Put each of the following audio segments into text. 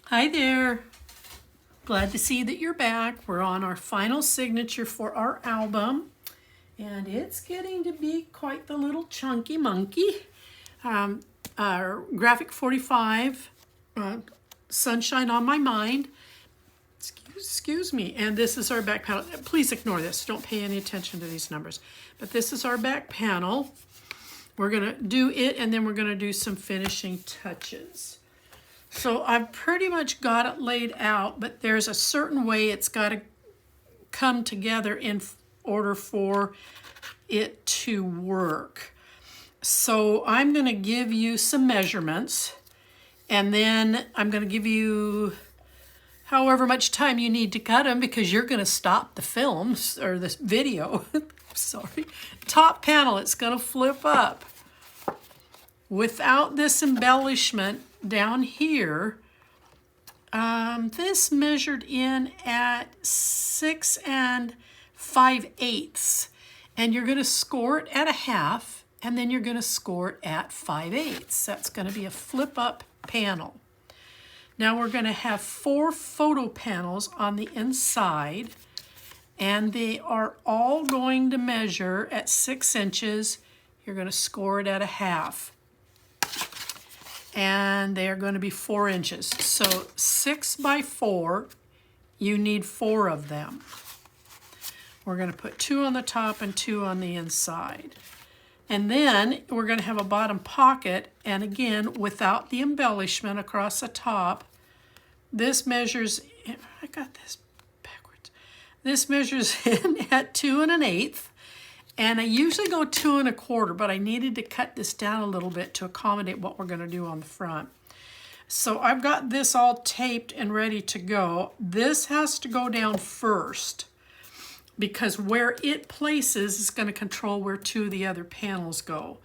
Hi there. Glad to see that you're back. We're on our final signature for our album, and it's getting to be quite the little chunky monkey. Our Graphic 45, Sunshine on My Mind. Excuse me. And this is our back panel. Please ignore this. Don't pay any attention to these numbers. But this is our back panel. We're going to do it, and then we're going to do some finishing touches. So I've pretty much got it laid out, but there's a certain way it's got to come together in order for it to work. So I'm going to give you some measurements, and then I'm going to give you however much time you need to cut them, because you're going to stop the films or this video. Sorry. Top panel, it's going to flip up. Without this embellishment down here, this measured in at 6 5/8, and you're going to score it at 1/2, and then you're going to score it at 5/8. That's going to be a flip up panel. Now we're going to have 4 photo panels on the inside, and they are all going to measure at 6 inches. You're going to score it at 1/2. And they are going to be 4 inches. So 6 by 4, you need 4 of them. We're going to put 2 on the top and 2 on the inside. And then we're going to have a bottom pocket, and again, without the embellishment across the top. This measures, I got this backwards. This measures in at 2 1/8. And I usually go 2 1/4, but I needed to cut this down a little bit to accommodate what we're going to do on the front. So I've got this all taped and ready to go. This has to go down first, because where it places is going to control where 2 of the other panels go.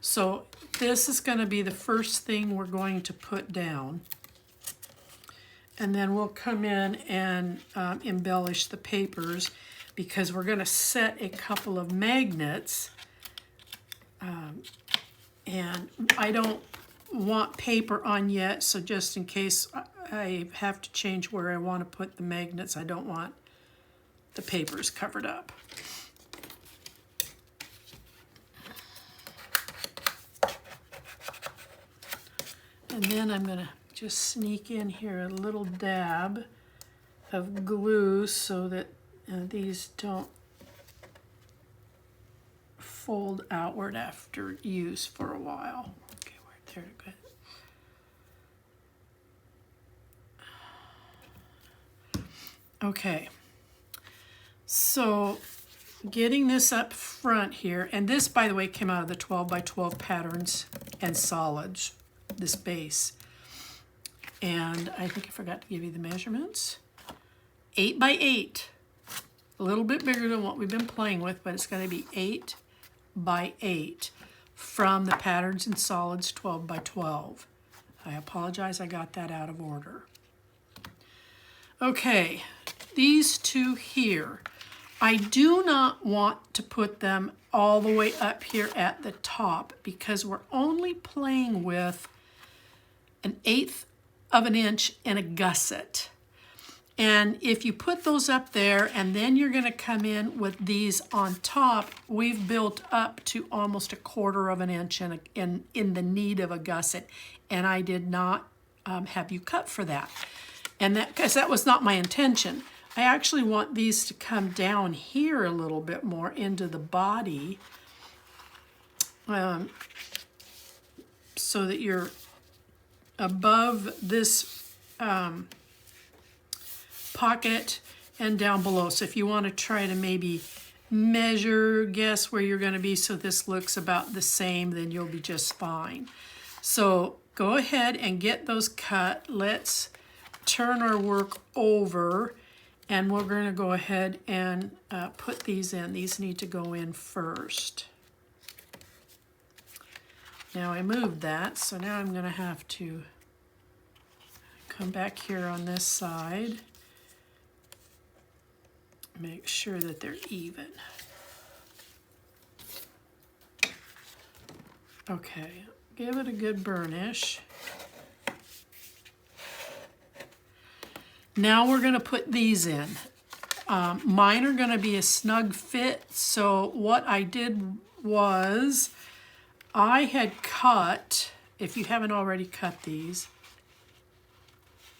So this is going to be the first thing we're going to put down. And then we'll come in and embellish the papers, because we're going to set a couple of magnets, and I don't want paper on yet, so just in case I have to change where I want to put the magnets, I don't want the papers covered up. And then I'm going to just sneak in here a little dab of glue so that these don't fold outward after use for a while. Okay, we're there, good. Okay, so getting this up front here, and this, by the way, came out of the 12 by 12 patterns and solids, this base. And I think I forgot to give you the measurements. 8 by 8. A little bit bigger than what we've been playing with, but it's going to be 8 by 8 from the Patterns and Solids 12 by 12. I apologize, I got that out of order. Okay, these 2 here. I do not want to put them all the way up here at the top, because we're only playing with 1/8 of an inch and a gusset. And if you put those up there and then you're going to come in with these on top, we've built up to almost 1/4 of an inch in the need of a gusset. And I did not have you cut for that. And that, because that was not my intention. I actually want these to come down here a little bit more into the body, so that you're above this pocket and down below. So if you want to try to maybe measure, guess where you're going to be so this looks about the same, then you'll be just fine. So go ahead and get those cut. Let's turn our work over, and we're going to go ahead and put these in. These need to go in first. Now I moved that, so now I'm going to have to come back here on this side. Make sure that they're even. Okay, give it a good burnish. Now we're going to put these in. Mine are going to be a snug fit, so what I did was I had cut, if you haven't already cut these,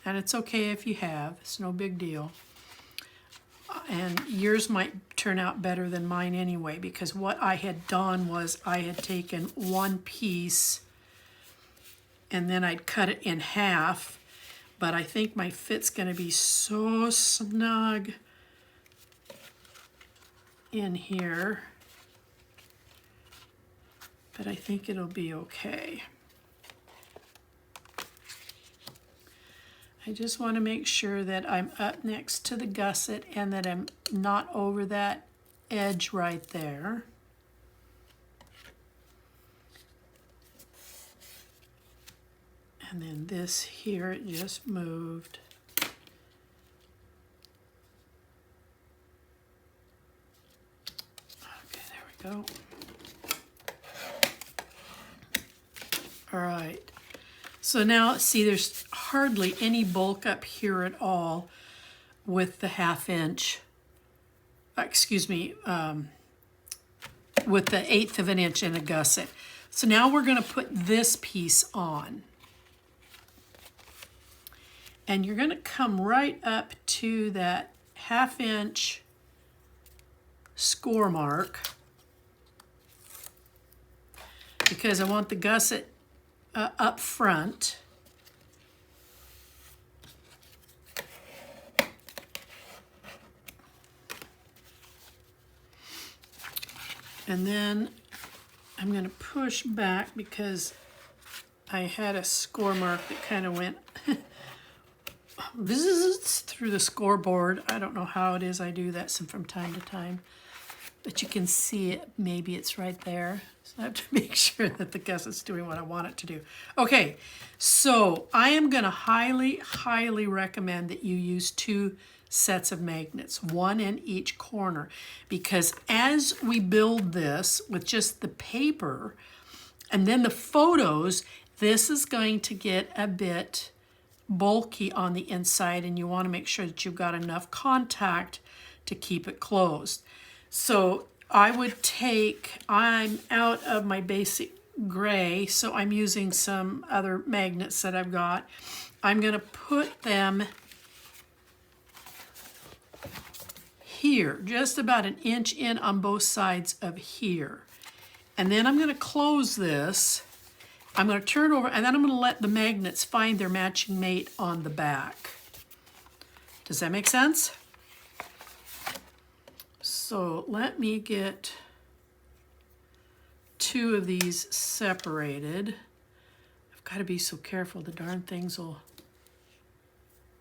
and it's okay if you have, it's no big deal. And yours might turn out better than mine anyway, because what I had done was I had taken one piece and then I'd cut it in half, but I think my fit's going to be so snug in here, but I think it'll be okay. I just want to make sure that I'm up next to the gusset and that I'm not over that edge right there. And then this here, it just moved. Okay, there we go. All right. So now, see, there's hardly any bulk up here at all with the 1/2 inch, excuse me, with the 1/8 of an inch in a gusset. So now we're going to put this piece on. And you're going to come right up to that 1/2 inch score mark, because I want the gusset up front. And then I'm going to push back because I had a score mark that kind of went through the scoreboard. I don't know how it is I do that from time to time, but you can see it. Maybe it's right there. So I have to make sure that the gusset's doing what I want it to do. Okay, so I am going to highly, highly recommend that you use 2 sets of magnets, 1 in each corner, because as we build this with just the paper and then the photos, this is going to get a bit bulky on the inside, and you want to make sure that you've got enough contact to keep it closed. So I would take, I'm out of my basic gray, so I'm using some other magnets that I've got. I'm going to put them here, just about 1 inch in on both sides of here. And then I'm going to close this. I'm going to turn over, and then I'm going to let the magnets find their matching mate on the back. Does that make sense? So let me get 2 of these separated. I've got to be so careful. The darn things will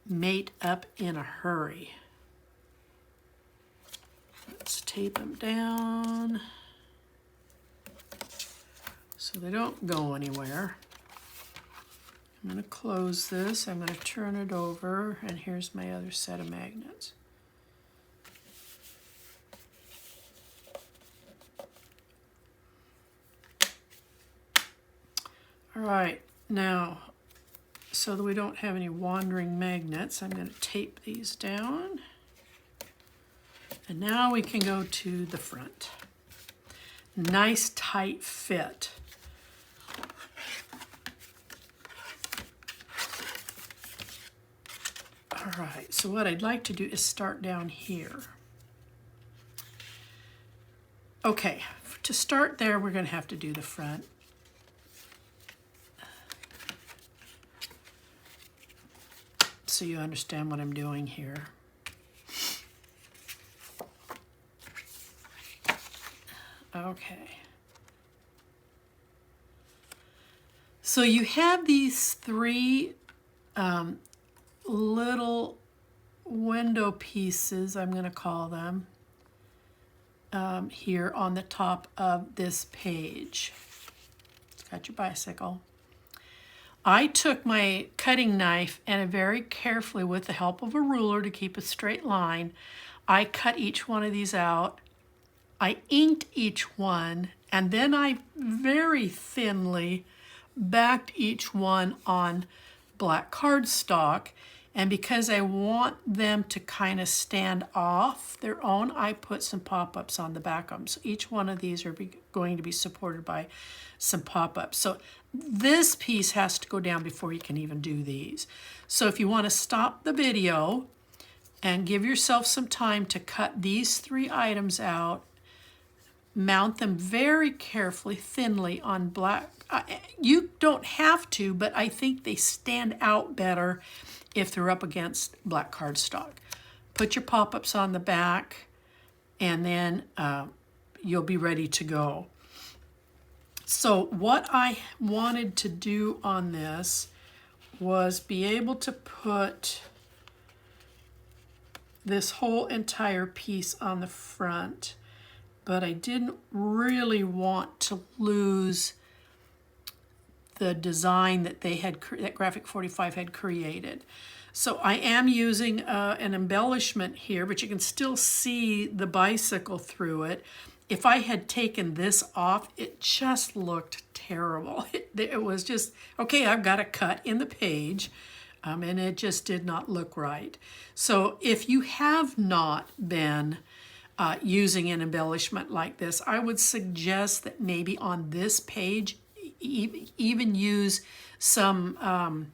mate up in a hurry. Let's tape them down so they don't go anywhere. I'm going to close this. I'm going to turn it over, and here's my other set of magnets. All right, now, so that we don't have any wandering magnets, I'm going to tape these down. And now we can go to the front. Nice tight fit. All right, so what I'd like to do is start down here. Okay, to start there, we're going to have to do the front. So you understand what I'm doing here. Okay. So you have these 3 little window pieces, I'm going to call them, here on the top of this page. Got your bicycle. I took my cutting knife and very carefully, with the help of a ruler to keep a straight line, I cut each one of these out. I inked each one, and then I very thinly backed each one on black cardstock, And because I want them to kind of stand off their own, I put some pop-ups on the back of them. So each one of these are going to be supported by some pop-ups. So this piece has to go down before you can even do these. So if you want to stop the video and give yourself some time to cut these 3 items out, mount them very carefully, thinly on black. You don't have to, but I think they stand out better if they're up against black cardstock. Put your pop-ups on the back, and then you'll be ready to go. So what I wanted to do on this was be able to put this whole entire piece on the front, but I didn't really want to lose the design that they had, that Graphic 45 had created. So I am using an embellishment here, but you can still see the bicycle through it. If I had taken this off, it just looked terrible. It was just, okay, I've got a cut in the page, and it just did not look right. So if you have not been using an embellishment like this, I would suggest that maybe on this page, even use some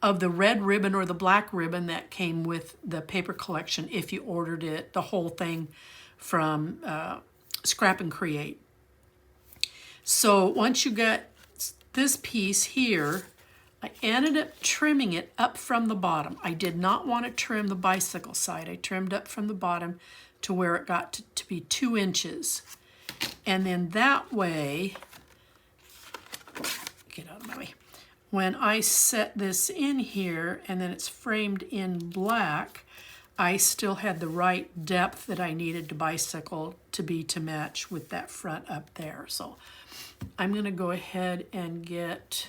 of the red ribbon or the black ribbon that came with the paper collection if you ordered it, the whole thing from Scrap and Create. So once you get this piece here, I ended up trimming it up from the bottom. I did not want to trim the bicycle side. I trimmed up from the bottom to where it got to be 2 inches. And then that way, get out of my way, when I set this in here and then it's framed in black, I still had the right depth that I needed to bicycle to be to match with that front up there. So I'm going to go ahead and get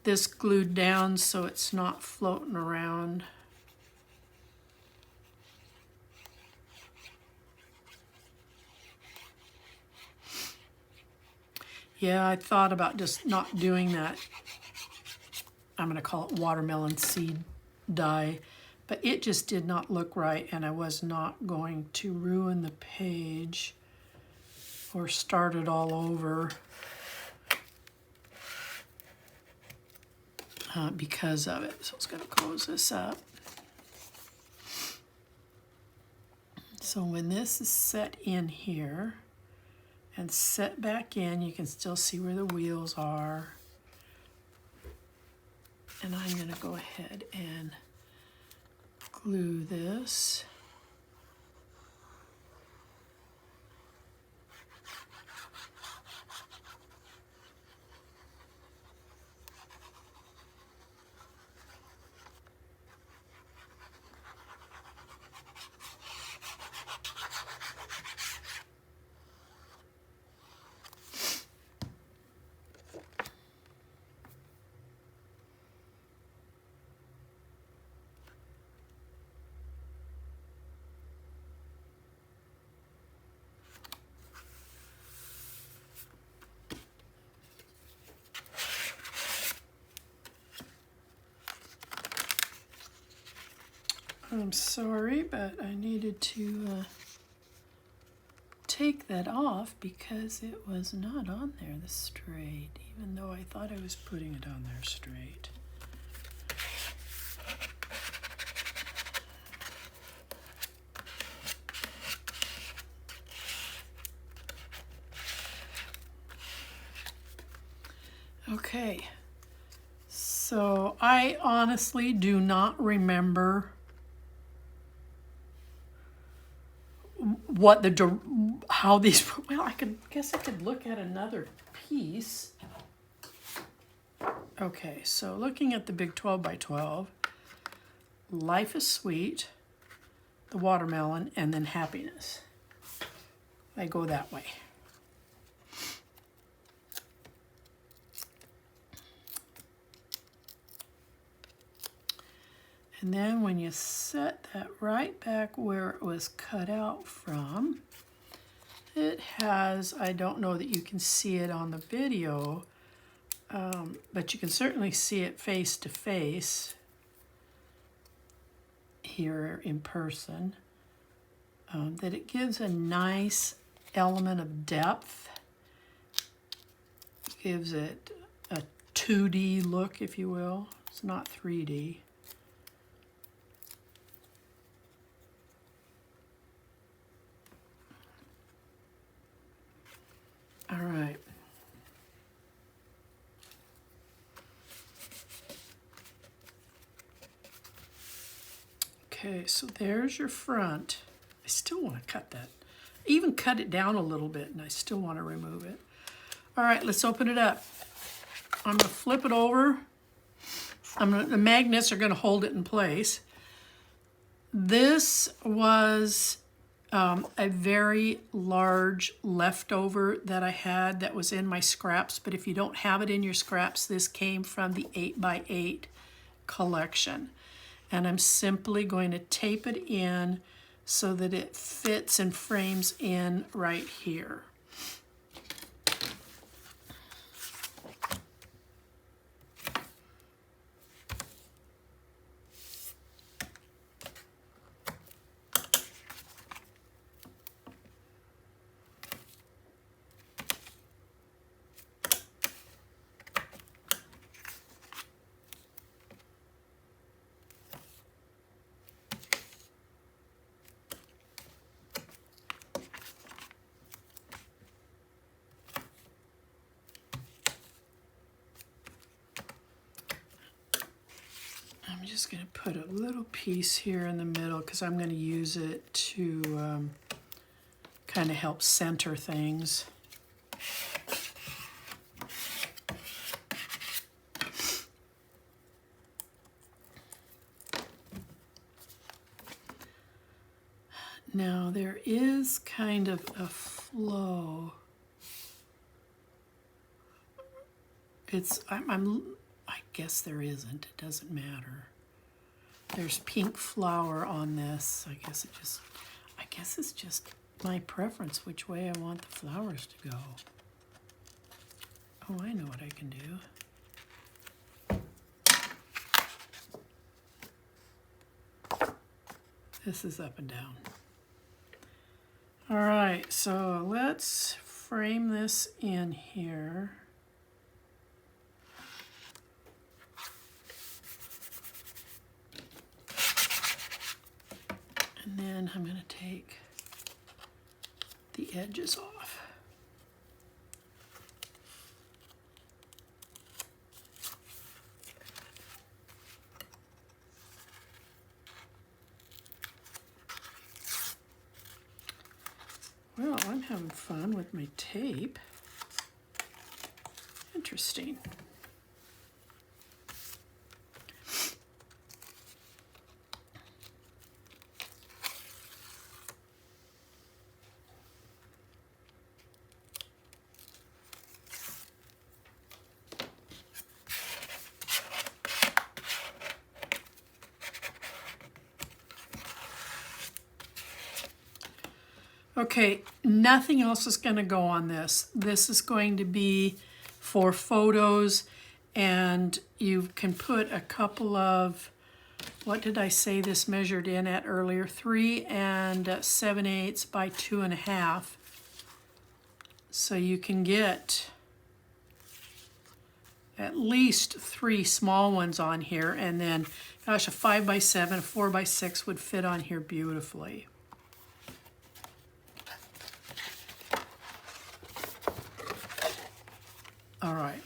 this glued down so it's not floating around. Yeah, I thought about just not doing that. I'm going to call it watermelon seed dye, but it just did not look right, and I was not going to ruin the page or start it all over because of it. So it's going to close this up. So when this is set in here and set back in, you can still see where the wheels are. And I'm going to go ahead and glue this. I'm sorry, but I needed to take that off because it was not on there the straight, even though I thought I was putting it on there straight. Okay, so I honestly do not remember what how these, well, guess I could look at another piece. Okay, so looking at the big 12 by 12, Life is Sweet, the watermelon, and then Happiness. I go that way. And then when you set that right back where it was cut out from, it has, I don't know that you can see it on the video, but you can certainly see it face to face. here in person, that it gives a nice element of depth. Gives it a 2D look, if you will. It's not 3D. All right. Okay, so there's your front. I still want to cut that. I even cut it down a little bit, and I still want to remove it. All right, let's open it up. I'm going to flip it over. The magnets are going to hold it in place. This was a very large leftover that I had that was in my scraps, but if you don't have it in your scraps, this came from the 8x8 collection. And I'm simply going to tape it in so that it fits and frames in right here. I'm just going to put a little piece here in the middle because I'm going to use it to kind of help center things. Now there is kind of a flow. I guess there isn't. It doesn't matter. There's pink flower on this. I guess it's just my preference which way I want the flowers to go. Oh, I know what I can do. This is up and down. All right, so let's frame this in here. And then I'm going to take the edges off. Well, I'm having fun with my tape. Interesting. Okay, nothing else is going to go on this. This is going to be for photos, and you can put a couple of, what did I say this measured in at earlier? 3 7/8 by 2.5. So you can get at least 3 small ones on here, and then, gosh, a 5x7, a 4x6 would fit on here beautifully. All right,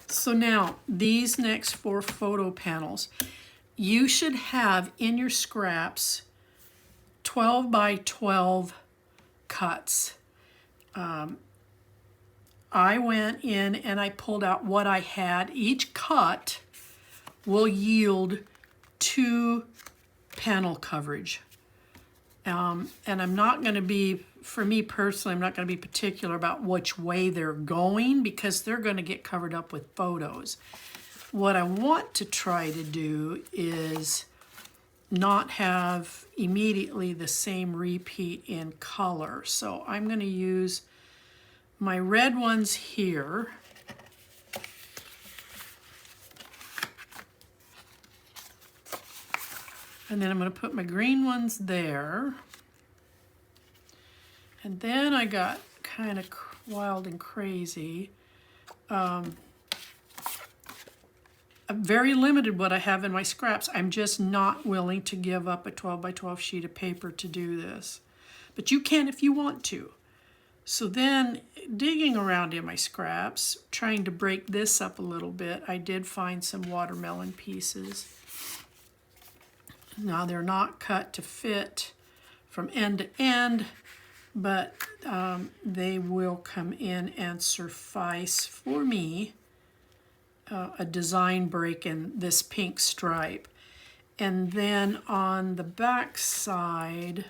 so now these next 4 photo panels, you should have in your scraps 12 by 12 cuts. I went in and I pulled out what I had. Each cut will yield 2 panel coverage. And I'm not going to be, for me personally, I'm not going to be particular about which way they're going because they're going to get covered up with photos. What I want to try to do is not have immediately the same repeat in color. So I'm going to use my red ones here. And then I'm going to put my green ones there. And then I got kind of wild and crazy. I'm very limited what I have in my scraps. I'm just not willing to give up a 12 by 12 sheet of paper to do this. But you can if you want to. So then, digging around in my scraps, trying to break this up a little bit, I did find some watermelon pieces. Now they're not cut to fit from end to end, but they will come in and suffice for me a design break in this pink stripe. And then on the back side,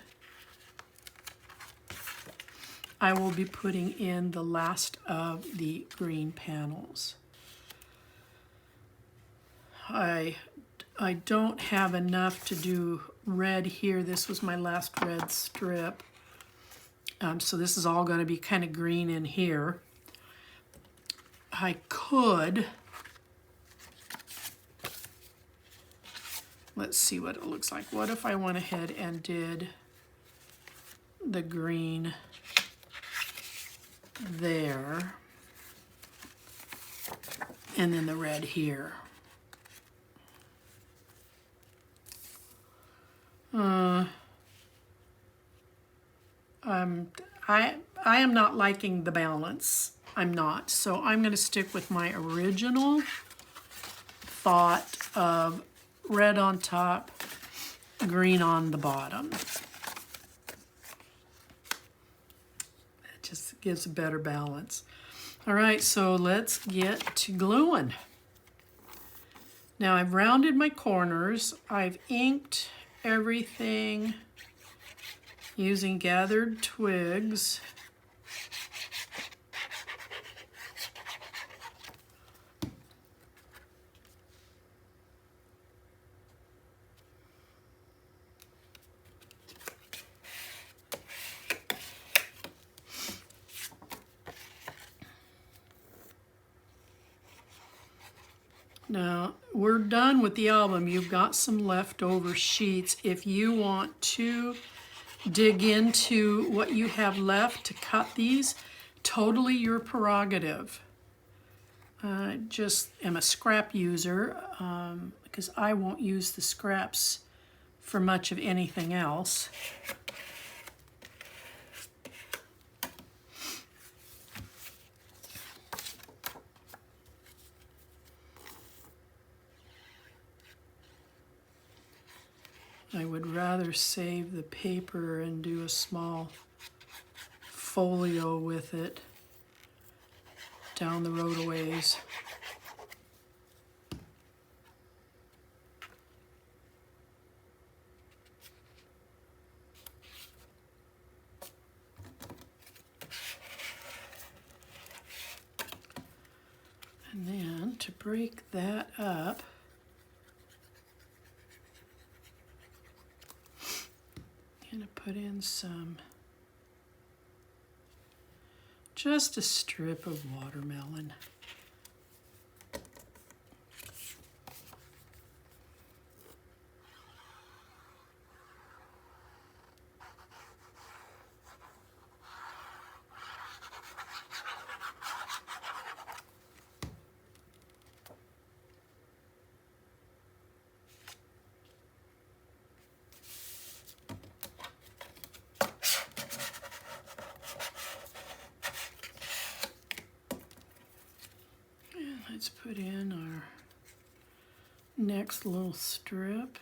I will be putting in the last of the green panels. I don't have enough to do red here. This was my last red strip. So this is all going to be kind of green in here. I could, let's see what it looks like. What if I went ahead and did the green there, and then the red here. I am not liking the balance. I'm not. So I'm going to stick with my original thought of red on top, green on the bottom. It just gives a better balance. All right, so let's get to gluing. Now I've rounded my corners. I've inked everything using gathered twigs. Now, we're done with the album. You've got some leftover sheets. If you want to dig into what you have left to cut these, totally your prerogative. I just am a scrap user because I won't use the scraps for much of anything else. I would rather save the paper and do a small folio with it down the road a ways. And then to break that up, I'm going to put in just a strip of watermelon. Let's put in our next little strip.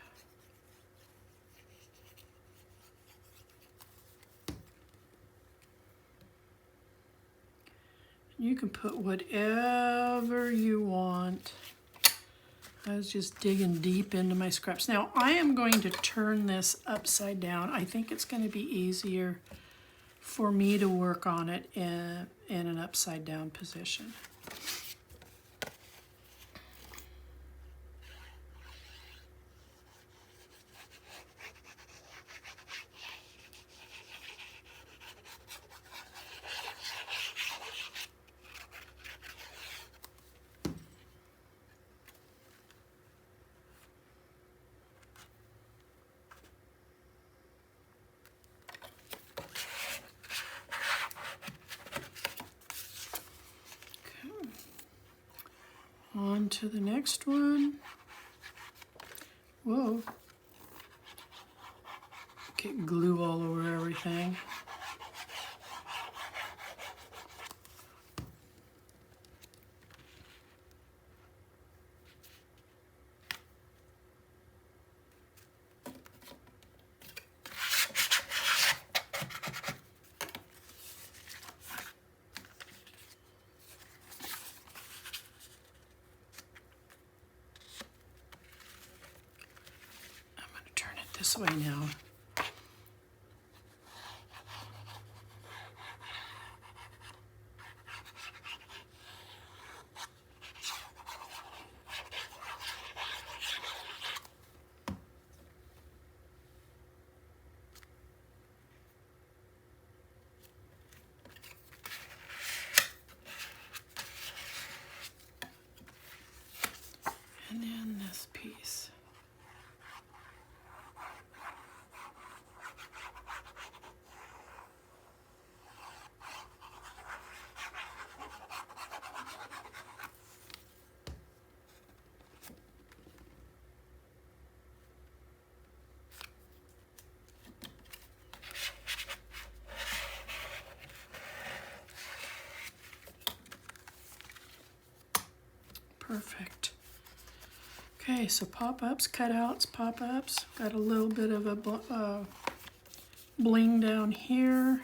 You can put whatever you want. I was just digging deep into my scraps. Now I am going to turn this upside down. I think it's going to be easier for me to work on it in an upside down position. On to the next one. Whoa. Get glue all over everything. This way now. And then this piece. Perfect. Okay, so pop-ups, cutouts, pop-ups. Got a little bit of a bling down here.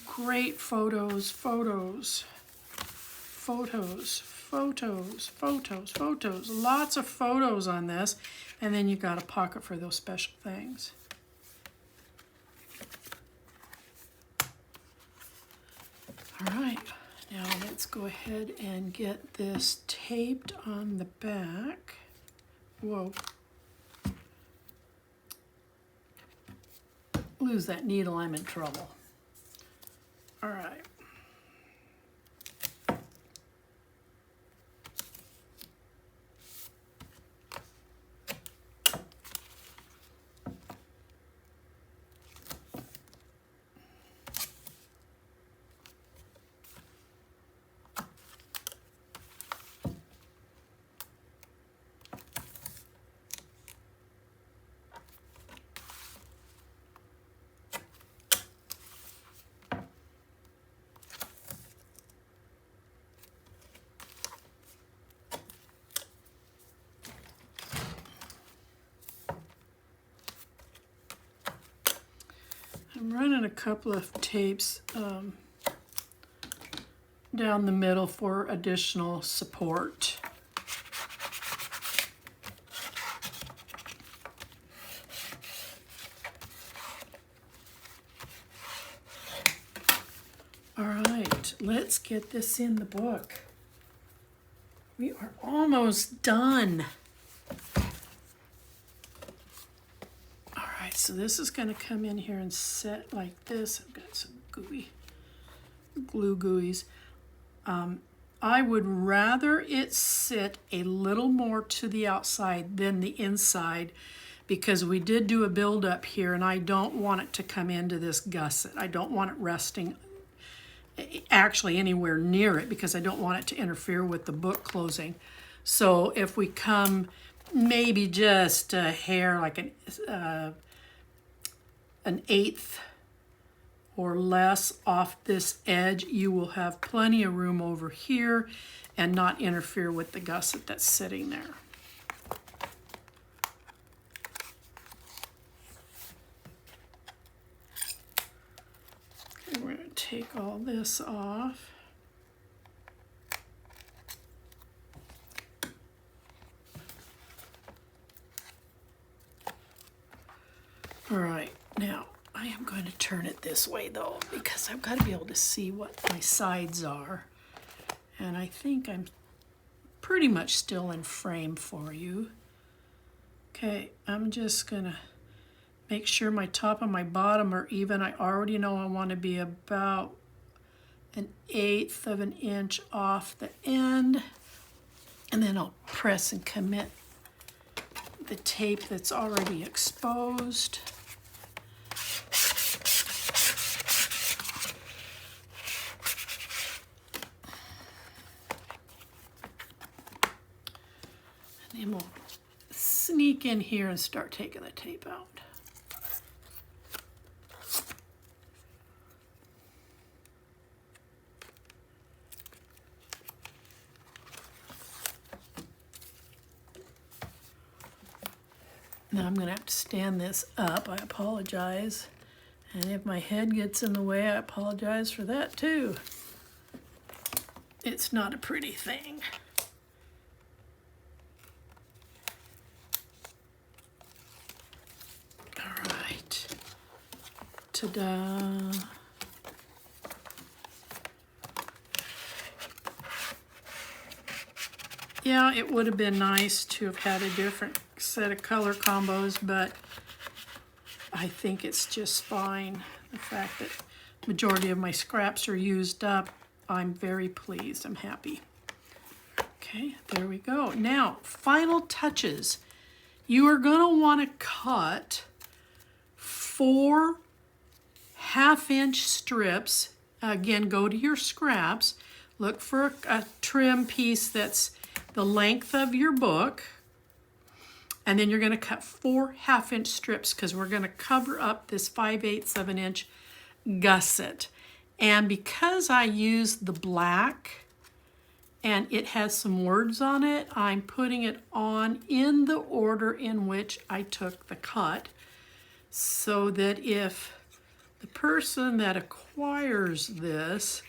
Great photos, photos, photos, photos, photos, photos. Lots of photos on this. And then you got a pocket for those special things. All right. Now let's go ahead and get this taped on the back. Whoa. Lose that needle, I'm in trouble. All right. I'm running a couple of tapes down the middle for additional support. All right, let's get this in the book. We are almost done. So this is going to come in here and set like this. I've got some glue gooeys. I would rather it sit a little more to the outside than the inside because we did do a build up here and I don't want it to come into this gusset. I don't want it resting actually anywhere near it because I don't want it to interfere with the book closing. So if we come maybe just a hair, like an eighth or less off this edge, you will have plenty of room over here and not interfere with the gusset that's sitting there. Okay, we're going to take all this off. All right. Now, I am going to turn it this way though, because I've got to be able to see what my sides are. And I think I'm pretty much still in frame for you. Okay, I'm just gonna make sure my top and my bottom are even. I already know I want to be about 1/8 of an inch off the end. And then I'll press and commit the tape that's already exposed. And we'll sneak in here and start taking the tape out. Now I'm going to have to stand this up. I apologize. And if my head gets in the way, I apologize for that too. It's not a pretty thing. All right. Ta-da. Yeah, it would have been nice to have had a different set of color combos, but I think it's just fine. The fact that the majority of my scraps are used up, I'm very pleased. I'm happy. Okay, there we go. Now, final touches. You are going to want to cut 4 1/2-inch strips. Again, go to your scraps. Look for a trim piece that's the length of your book. And then you're going to cut 4 1/2-inch strips because we're going to cover up this 5/8 of an inch gusset. And because I used the black and it has some words on it, I'm putting it on in the order in which I took the cut, so that if the person that acquires this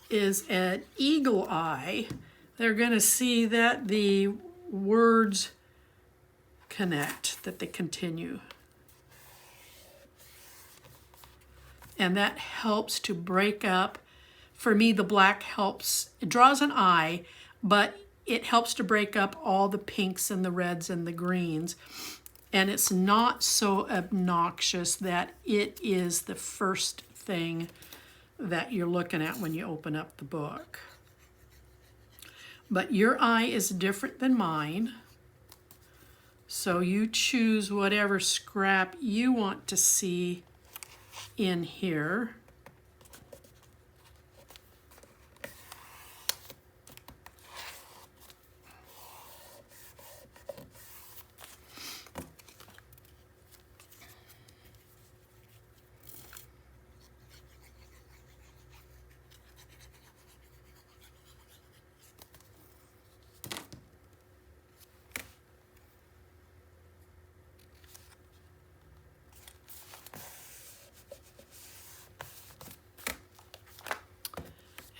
is an eagle eye, they're going to see that the words connect, that they continue. And that helps to break up. For me, the black helps, it draws an eye, but it helps to break up all the pinks and the reds and the greens. And it's not so obnoxious that it is the first thing that you're looking at when you open up the book. But your eye is different than mine. So you choose whatever scrap you want to see in here.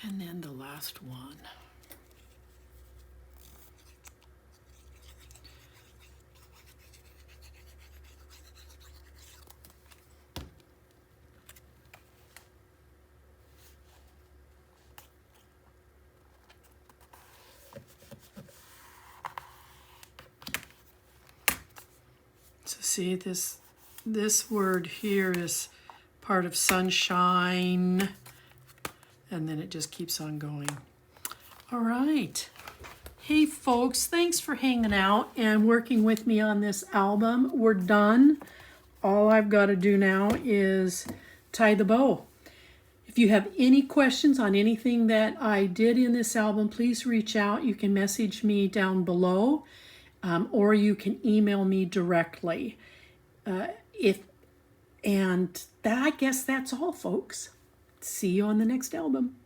And then the last one. So see, this word here is part of sunshine. And then it just keeps on going. All right. Hey folks, thanks for hanging out and working with me on this album. We're done. All I've got to do now is tie the bow. If you have any questions on anything that I did in this album, please reach out. You can message me down below, or you can email me directly. I guess that's all, folks. See you on the next album.